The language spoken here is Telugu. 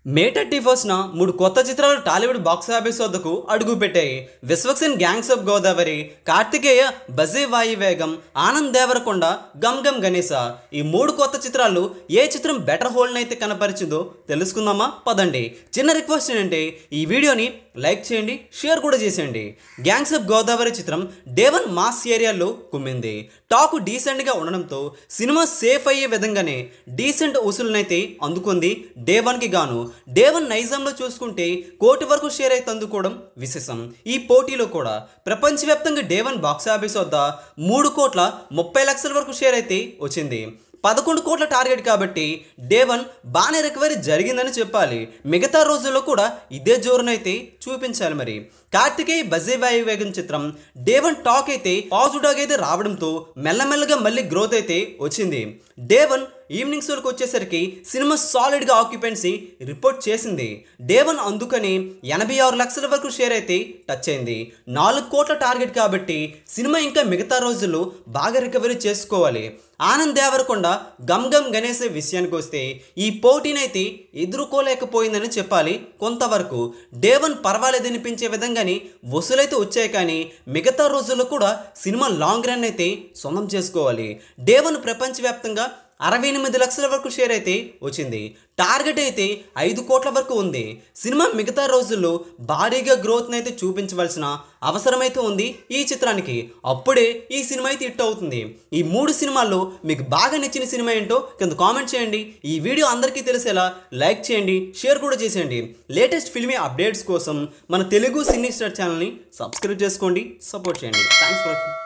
మే 31న 3 కొత్త చిత్రాలు టాలీవుడ్ బాక్స్ ఆఫీస్ వద్దకు అడుగుపెట్టాయి. విశ్వక్సేన్ గ్యాంగ్స్ ఆఫ్ గోదావరి, కార్తికేయ బజే వాయి వేగం, ఆనంద్ దేవరకొండ గమ్ గమ్ గణేశ. ఈ 3 కొత్త చిత్రాలు ఏ చిత్రం బెటర్ హోల్డ్ని అయితే కనపరిచిందో తెలుసుకుందామా పదండి. చిన్న రిక్వెస్ట్ ఏంటంటే ఈ వీడియోని లైక్ చేయండి, షేర్ కూడా చేసేయండి. గ్యాంగ్స్ ఆఫ్ గోదావరి చిత్రం డే 1 మాస్ ఏరియాలో కుమ్మింది. టాక్ డీసెంట్గా ఉండడంతో సినిమా సేఫ్ అయ్యే విధంగానే డీసెంట్ వసూలునైతే అందుకుంది డే 1కి గాను. డే 1 నైజాంలో చూసుకుంటే కోటి వరకు షేర్ అయితే అందుకోవడం విశేషం. ఈ పోటీలో కూడా ప్రపంచవ్యాప్తంగా డే 1 బాక్స్ ఆఫీస్ వద్ద 3,30,00,000 వరకు షేర్ అయితే వచ్చింది. 11 కోట్ల టార్గెట్ కాబట్టి డే 1 బాగానే రికవరీ జరిగిందని చెప్పాలి. మిగతా రోజుల్లో కూడా ఇదే జోరునైతే చూపించాలి. మరి కార్తికేయ బజే వాయి వేగం చిత్రం డే 1 టాక్ అయితే పాజిటివ్గా అయితే రావడంతో మెల్లమెల్లగా మళ్ళీ గ్రోత్ అయితే వచ్చింది. డే 1 ఈవినింగ్ షోలకు వచ్చేసరికి సినిమా సాలిడ్గా ఆక్యుపెన్సీ రిపోర్ట్ చేసింది. డే 1 అందుకని 86 లక్షల వరకు షేర్ అయితే టచ్ అయింది. 4 కోట్ల టార్గెట్ కాబట్టి సినిమా ఇంకా మిగతా రోజుల్లో బాగా రికవరీ చేసుకోవాలి. ఆనంద్ దేవరకొండ గమ్ గమ్ గణేశ విషయానికి వస్తే ఈ పోటీనైతే ఎదుర్కోలేకపోయిందని చెప్పాలి. కొంతవరకు డే 1 పర్వాలేదనిపించే విధంగానే వసూలైతే వచ్చాయి, కానీ మిగతా రోజుల్లో కూడా సినిమా లాంగ్ రన్ అయితే సొంతం చేసుకోవాలి. డే 1 ప్రపంచవ్యాప్తంగా 68 లక్షల వరకు షేర్ అయితే వచ్చింది. టార్గెట్ అయితే 5 కోట్ల వరకు ఉంది. సినిమా మిగతా రోజుల్లో భారీగా గ్రోత్ని అయితే చూపించవలసిన అవసరమైతే ఉంది ఈ చిత్రానికి. అప్పుడే ఈ సినిమా అయితే హిట్ అవుతుంది. ఈ 3 సినిమాల్లో మీకు బాగా నచ్చిన సినిమా ఏంటో కింద కామెంట్ చేయండి. ఈ వీడియో అందరికీ తెలిసేలా లైక్ చేయండి, షేర్ కూడా చేసేయండి. లేటెస్ట్ ఫిల్మీ అప్డేట్స్ కోసం మన తెలుగు సినీ స్టార్ ఛానల్ని సబ్స్క్రైబ్ చేసుకోండి, సపోర్ట్ చేయండి. Thanks for watching.